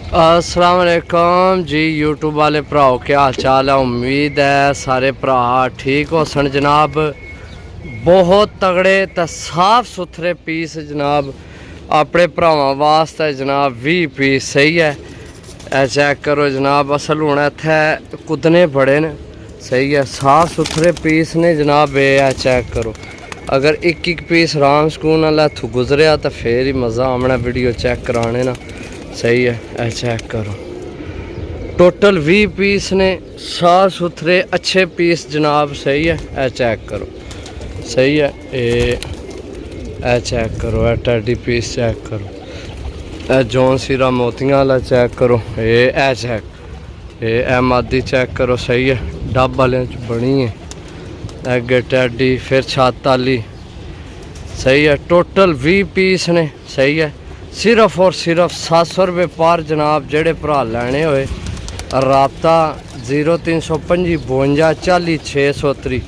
अस्सलाम वालेकुम जी यूट्यूब वाले भराओ, क्या हाल चाल है। उम्मीद है सारे भरा ठीक हो सन जनाब। बहुत तगड़े तो साफ सुथरे पीस जनाब अपने भरावां वास्ते जनाब 20 पीस सही है। ए चेक करो जनाब, असल हूँ इत्थै कुदने बड़े न सही है। साफ सुथरे पीस ने जनाब। ये चेक करो, अगर एक पीस राम सकून वाला इत्थों गुजरिया तो फिर ही मज़ा आना वीडियो चेक कराने ना सही है। ए चेक करो, टोटल 20 पीस ने, साफ सुथरे अच्छे पीस जनाब सही है। ए चेक करो सही है। ए चेक करो, ए टैडी पीस चेक करो, ए जॉन सीरा मोतियां वाला चेक करो। ए चेक, ए मादी चेक करो सही है। डब वाले बनी है अगे टैडी, फिर छत वाली सही है। टोटल 20 पीस ने सही है। सिर्फ और सिर्फ 700 रुपये पर जनाब। जेड़े भरा लैने होए राबता 0325 52 40 630।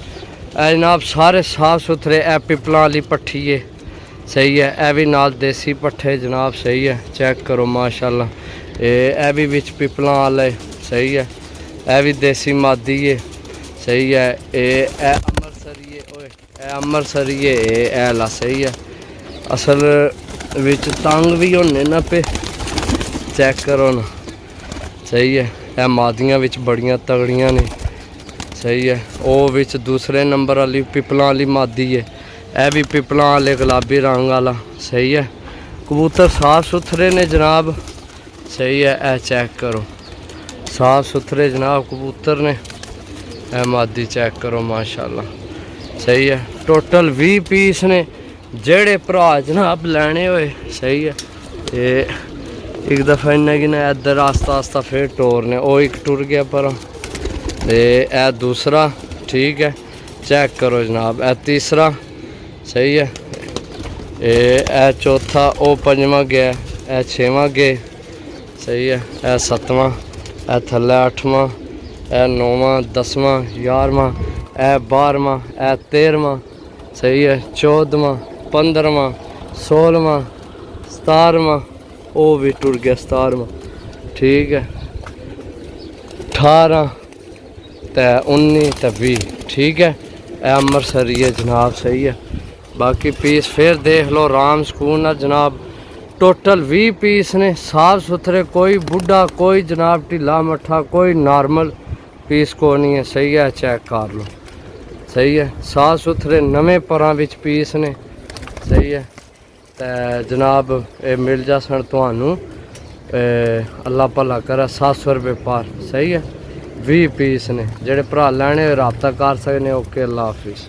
जनाब सारे साफ सुथरे। ए पिपलां वाली पट्ठी है सही है। ए भी नाल देसी पट्ठे जनाब सही है। चेक करो माशाल्लाह। ए भी बिच पिपलां वाले सही है। ए भी देसी मादी है सही है। ए अमरसरी ओए, ए अमरसरी ए ला सही है। असल विच तंग भी होने ना पे, चेक करो ना सही है। ए मादियां विच बड़ियां तगड़ियां ने सही है। ओ विच दूसरे नंबर वाली पिपलां वाली मादी है। ए भी पिपलां वाले गुलाबी रंग वाला सही है। कबूतर साफ सुथरे ने जनाब सही है। ए चेक करो, साफ सुथरे जनाब कबूतर ने। ए मादी चेक करो माशाल्लाह सही है। टोटल 20 पीस ने। जेड़े भरा जनाब लैने होए सही है। ये एक दफ़ा इन्हें कि इधर आस्ता आस्ता फिर टोरने, ओ एक टुर गया पर। ए दूसरा ठीक है। चेक करो जनाब, ए तीसरा सही है। ए चौथा, ओ पंजवा गया, ए छेवां गए सही है। ए सतवां, ए थल्ले 8वां, ए 9वां 10वां 11वां, ए 12वां, ए 13वां सही है। 14वां 15वां 16वां 17वां, ओ भी टुर गया 17वां ठीक है। 18 ते 19 ते 20 ठीक है। ए अमरसरी है जनाब सही है। बाकी पीस फिर देख लो राम सकून ना जनाब। टोटल 20 पीस ने, साफ सुथरे, कोई बुढ़ा कोई जनाब ढिला मट्ठा, कोई नॉर्मल पीस को नहीं है सही है। चेक कर लो सही है। साफ सुथरे नवे परां विच पीस ने सही है। तो जनाब ये मिल जा सन तुहानू, अल्लाह भला करे 700 रुपये पर सही है। 20 पीस ने। जेड़े भरा लैने राबता कर सकने। ओके, अल्लाह हाफिज़।